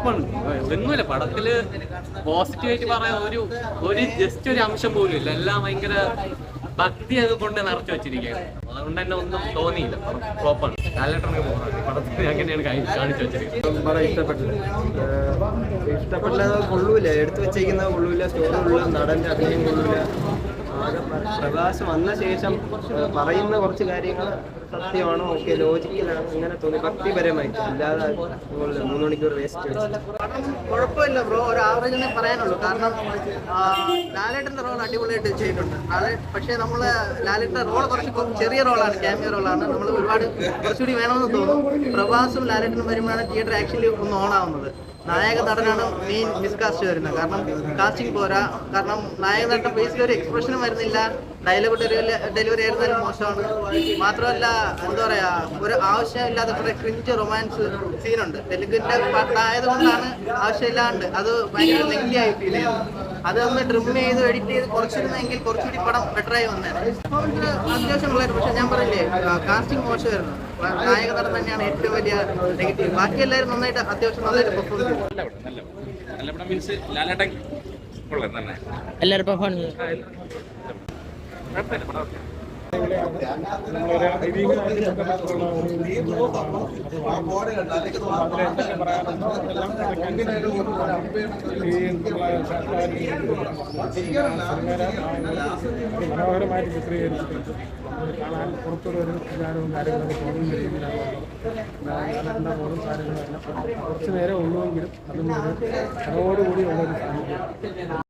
ഫ്ലോപ്പാണ്. ഒന്നുമില്ല പടത്തില് പോസിറ്റീവായിട്ട് പറയാൻ ഒരു ജസ്റ്റ് ഒരു അംശം പോലും ഇല്ല. എല്ലാം ഭയങ്കര ഭക്തി അത് കൊണ്ട് നിറച്ചു വെച്ചിരിക്കുകയാണ്. അതുകൊണ്ട് തന്നെ ഒന്നും തോന്നിയില്ല. ഫ്ലോപ്പാണ്. ലാലേട്ടനെ പടത്തിൽ അങ്ങനെയാണ് കാണിച്ചു വെച്ചിരിക്കുന്നത്. ഇഷ്ടപ്പെട്ടില്ലാതെ കൊള്ളൂല, എടുത്തു വെച്ചേക്കുന്നത് കൊള്ളൂല, സ്റ്റോറി ഉള്ള നടന്റെ അഭിനയം കൊള്ളൂല. പ്രകാശ് വന്ന ശേഷം പറയുന്ന കുറച്ച് കാര്യങ്ങൾ സത്യമാണോ, ഓക്കെ, ലോജിക്കലാണ്, ഇങ്ങനെ തോന്നി, ഭക്തിപരമായിട്ട്. അല്ലാതെ 3 മണിക്കൂർ വേസ്റ്റ്. കുഴപ്പമില്ല ബ്രോ, ഒരു ആവറേജിനെ പറയാനുള്ളൂ. കാരണം ലാലേട്ടന്റെ റോൾ അടിപൊളിയായിട്ട് ചെയ്തിട്ടുണ്ട്. പക്ഷേ നമ്മള് ലാലേട്ടന്റെ റോൾ കുറച്ച് ചെറിയ റോളാണ്, ക്യാമിയോ റോളാണ്. നമ്മൾ ഒരുപാട് കുറച്ചുകൂടി വേണമെന്ന് തോന്നും. പ്രഭാസും ലാലേട്ടനും വരുമ്പോഴാണ് തിയേറ്റർ ആക്ച്വലി ഒന്ന് ഓണാവുന്നത്. നായക നടനാണ് മെയിൻ മിസ്കാസ്റ്റ് വരുന്നത്. കാരണം കാസ്റ്റിംഗ് പോരാ. കാരണം നായക നടന്റെ ബേസിൽ ഒരു എക്സ്പ്രഷനും വരുന്നില്ല. ഡയലോഗ് ഡെലിവറി ആയിരുന്നാലും മോശമാണ്. മാത്രമല്ല എന്താ പറയാ, ഒരു ആവശ്യമില്ലാത്ത കുറെ ക്രിഞ്ച് റൊമാൻസ് സീനുണ്ട്. തെലുങ്കിന്റെ പാട്ടായതുകൊണ്ടാണ് ആവശ്യമില്ലാണ്ട് അത് ഭയങ്കര ലെങ്തി ആയി ഫീൽ ചെയ്യുന്നത്. അതൊന്ന് ട്രിം ചെയ്ത് എഡിറ്റ് ചെയ്ത് കുറച്ചിരുന്നെങ്കിൽ കുറച്ചുകൂടി പടം ബെറ്ററായി വന്നേനെ. അത്യാവശ്യം ഉള്ളായിരുന്നു. പക്ഷെ ഞാൻ പറഞ്ഞില്ലേ, കാസ്റ്റിംഗ് മോശമായിരുന്നു. നായക നടൻ തന്നെയാണ് ഏറ്റവും വലിയ നെഗറ്റീവ്. ബാക്കി എല്ലാവരും നന്നായിട്ട് അത്യാവശ്യം നന്നായിട്ട് പെർഫോം ചെയ്തു. എല്ലാവരും പെർഫോം ചെയ്തു. മനോഹരമായിട്ട് ചിത്രീകരിച്ചിട്ടുണ്ട്. കാണാൻ പുറത്തുള്ള ഒരു വിചാരവും കാര്യങ്ങളൊക്കെ തോന്നുന്ന രീതിയിലാണ് ഓരോ കാര്യങ്ങളെല്ലാം കുറച്ച് നേരം ഉള്ളുവെങ്കിലും അതും അതോടുകൂടി ഉള്ളൊരു സാഹചര്യം.